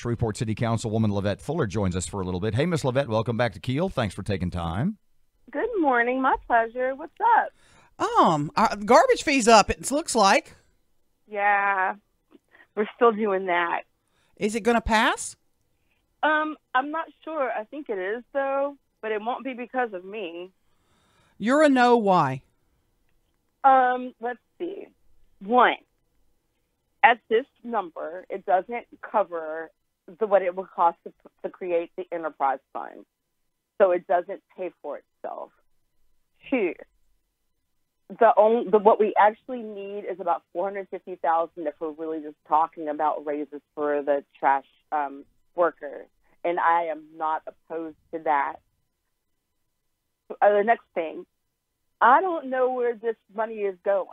Shreveport City Councilwoman LeVette Fuller joins us for a little bit. Hey, Miss LeVette, welcome back to Kiel. Thanks for taking time. Good morning. My pleasure. What's up? Garbage fee's up, it looks like. Yeah, we're still doing that. Is it going to pass? I'm not sure. I think it is, though, but it won't be because of me. You're a no. Why? Let's see. One, at this number, it doesn't cover what it would cost to create the enterprise fund. So it doesn't pay for itself. Two, what we actually need is about $450,000 if we're really just talking about raises for the trash workers, and I am not opposed to that. The next thing, I don't know where this money is going.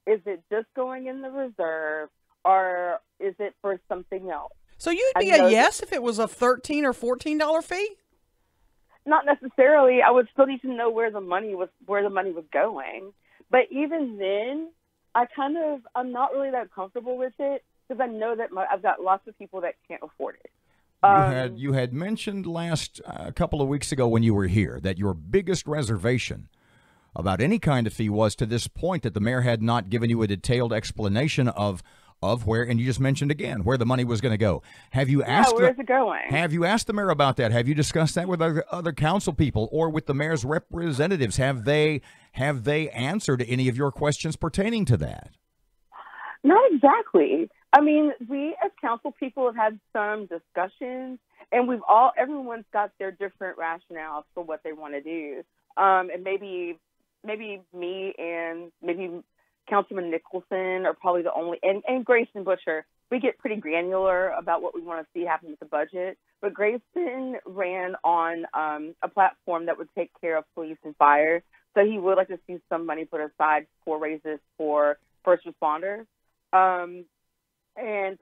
Is it just going in the reserve, or is it for something else? So you'd be a yes if it was a $13 or $14 fee? Not necessarily. I would still need to know where the money was going. But even then, I'm not really that comfortable with it because I know that I've got lots of people that can't afford it. You had mentioned a couple of weeks ago when you were here that your biggest reservation about any kind of fee was to this point that the mayor had not given you a detailed explanation of where, and you just mentioned again where the money was going to go. Have you asked? Where is it going? Have you asked the mayor about that? Have you discussed that with other council people or with the mayor's representatives? Have they answered any of your questions pertaining to that? Not exactly. I mean, we as council people have had some discussions, and everyone's got their different rationales for what they want to do. And maybe me and maybe Councilman Nicholson are probably the only, and Grayson Butcher, we get pretty granular about what we want to see happen with the budget. But Grayson ran on a platform that would take care of police and fire. So he would like to see some money put aside for raises for first responders. And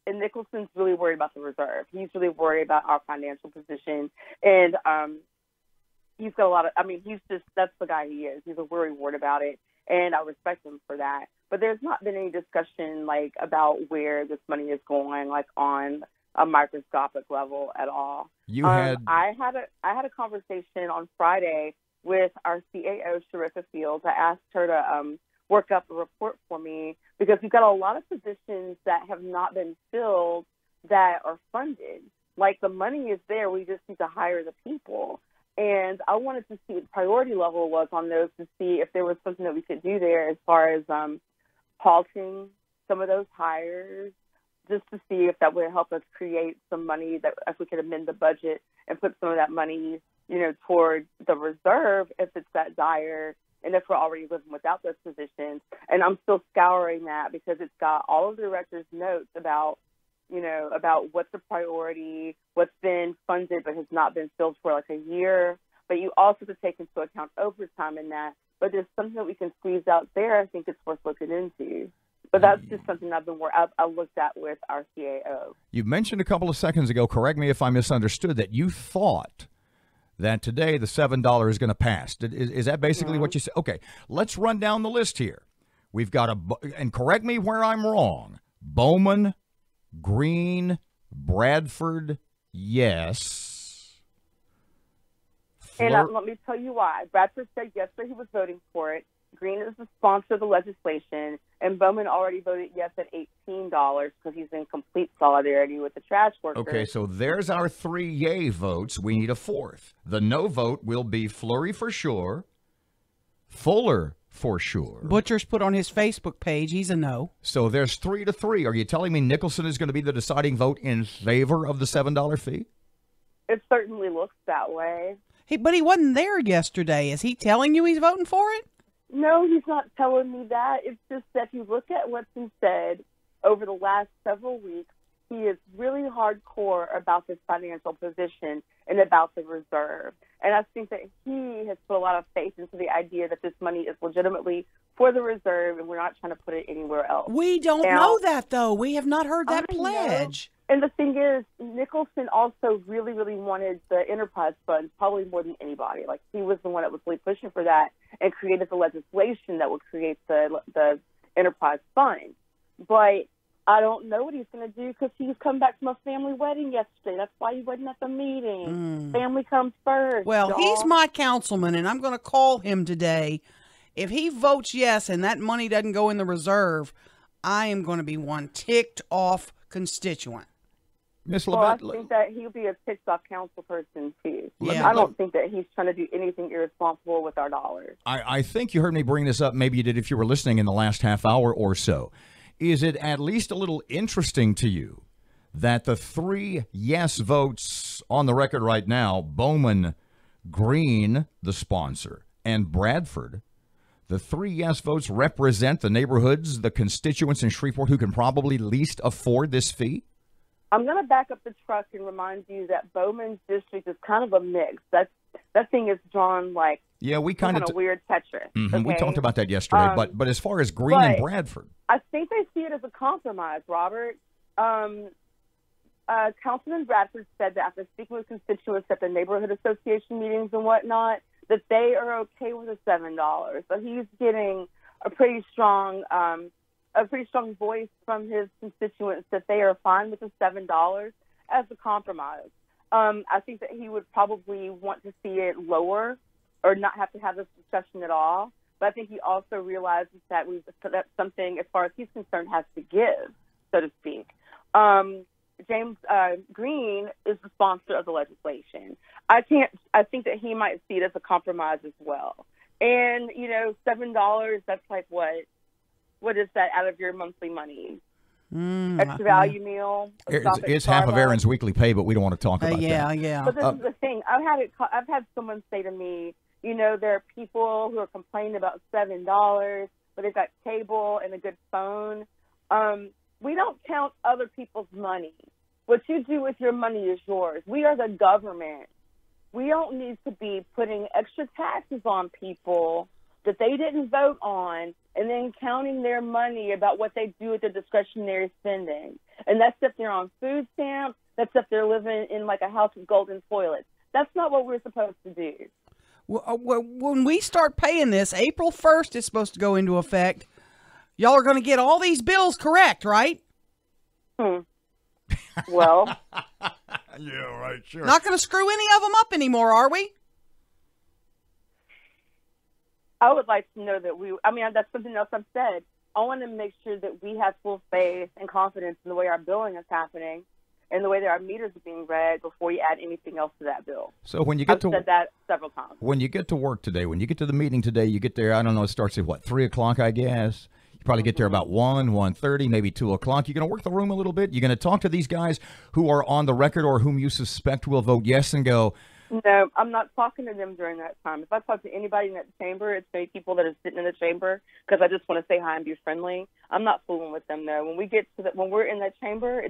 Nicholson's really worried about the reserve. He's really worried about our financial position. And he's got that's the guy he is. He's a worrywart about it. And I respect him for that. But there's not been any discussion about where this money is going, on a microscopic level at all. I had a conversation on Friday with our CAO, Sharika Fields. I asked her to work up a report for me because we've got a lot of positions that have not been filled that are funded. The money is there, we just need to hire the people. And I wanted to see what the priority level was on those to see if there was something that we could do there as far as halting some of those hires, just to see if that would help us create some money, that if we could amend the budget and put some of that money, toward the reserve if it's that dire and if we're already living without those positions. And I'm still scouring that because it's got all of the director's notes about what's the priority, what's been funded but has not been filled for a year. But you also have to take into account overtime in that. But there's something that we can squeeze out there. I think it's worth looking into. But that's just something I looked at with our CAO. You mentioned a couple of seconds ago, correct me if I misunderstood, that you thought that today the $7 is going to pass. Is that basically what you said? Okay, let's run down the list here. We've got and correct me where I'm wrong, Bowman, Green, Bradford, yes. And let me tell you why. Bradford said yes, but he was voting for it. Green is the sponsor of the legislation, and Bowman already voted yes at $18 because he's in complete solidarity with the trash workers. Okay, so there's our 3 yay votes. We need a 4th. The no vote will be Fleury for sure, Fuller for sure. Butcher's put on his Facebook page he's a no. So there's 3-3. Are you telling me Nicholson is going to be the deciding vote in favor of the $7 fee? It certainly looks that way. But he wasn't there yesterday. Is he telling you he's voting for it? No, he's not telling me that. It's just that if you look at what's been said over the last several weeks, he is really hardcore about this financial position and about the reserve. And I think that he has put a lot of faith into the idea that this money is legitimately for the reserve and we're not trying to put it anywhere else. We don't know that, though. We have not heard that pledge. And the thing is, Nicholson also really, really wanted the enterprise fund probably more than anybody. He was the one that was really pushing for that and created the legislation that would create the enterprise fund. But I don't know what he's going to do because he's come back from a family wedding yesterday. That's why he wasn't at the meeting. Family comes first. Well, y'all. he's my councilman, and I'm going to call him today. If he votes yes and that money doesn't go in the reserve, I am going to be one ticked off constituent. Miss Well, LeVette, I think that he'll be a ticked off council person too. Yeah. I don't think that he's trying to do anything irresponsible with our dollars. I think you heard me bring this up. Maybe you did if you were listening in the last half hour or so. Is it at least a little interesting to you that the 3 yes votes on the record right now, Bowman, Green, the sponsor, and Bradford, the 3 yes votes represent the neighborhoods, the constituents in Shreveport who can probably least afford this fee? I'm going to back up the truck and remind you that Bowman's district is kind of a mix. That thing is drawn like we kind of weird Tetris. Okay? We talked about that yesterday. But as far as Green and Bradford, I think they see it as a compromise, Robert. Councilman Bradford said that after speaking with constituents at the neighborhood association meetings and whatnot, that they are okay with the $7. So he's getting a pretty strong voice from his constituents that they are fine with the $7 as a compromise. I think that he would probably want to see it lower or not have to have this discussion at all. But I think he also realizes that that's something, as far as he's concerned, has to give, so to speak. James Green is the sponsor of the legislation. I think that he might see it as a compromise as well. And, $7, that's like what? What is that out of your monthly money? Extra value meal? It's half of Aaron's weekly pay, but we don't want to talk about that. Yeah. But this is the thing. I've had someone say to me, there are people who are complaining about $7, but they've got cable and a good phone. We don't count other people's money. What you do with your money is yours. We are the government. We don't need to be putting extra taxes on people that they didn't vote on and then counting their money about what they do with their discretionary spending. And that's if they're on food stamps. That's if they're living in like a house with golden toilets. That's not what we're supposed to do. When we start paying this, April 1st is supposed to go into effect. Y'all are going to get all these bills correct, right? Well. Yeah, right, sure. Not going to screw any of them up anymore, are we? I would like to know that that's something else I've said. I want to make sure that we have full faith and confidence in the way our billing is happening and the way that our meters are being read before you add anything else to that bill. So when you get I've said that several times. When you get to work today, when you get to the meeting today, you get there, I don't know, it starts at 3 o'clock, I guess. You probably get there about 1:30, maybe 2 o'clock. You're going to work the room a little bit. You're going to talk to these guys who are on the record or whom you suspect will vote yes and go, no, I'm not talking to them during that time. If I talk to anybody in that chamber, it's maybe people that are sitting in the chamber because I just want to say hi and be friendly. I'm not fooling with them, though. When we're in that chamber,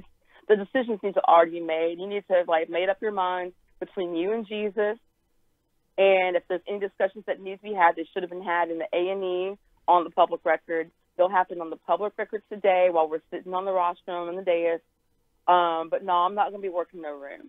the decisions need to already be made. You need to made up your mind between you and Jesus. And if there's any discussions that need to be had, they should have been had in the A&E on the public record. They'll happen on the public record today while we're sitting on the rostrum and the dais. But no, I'm not going to be working no room.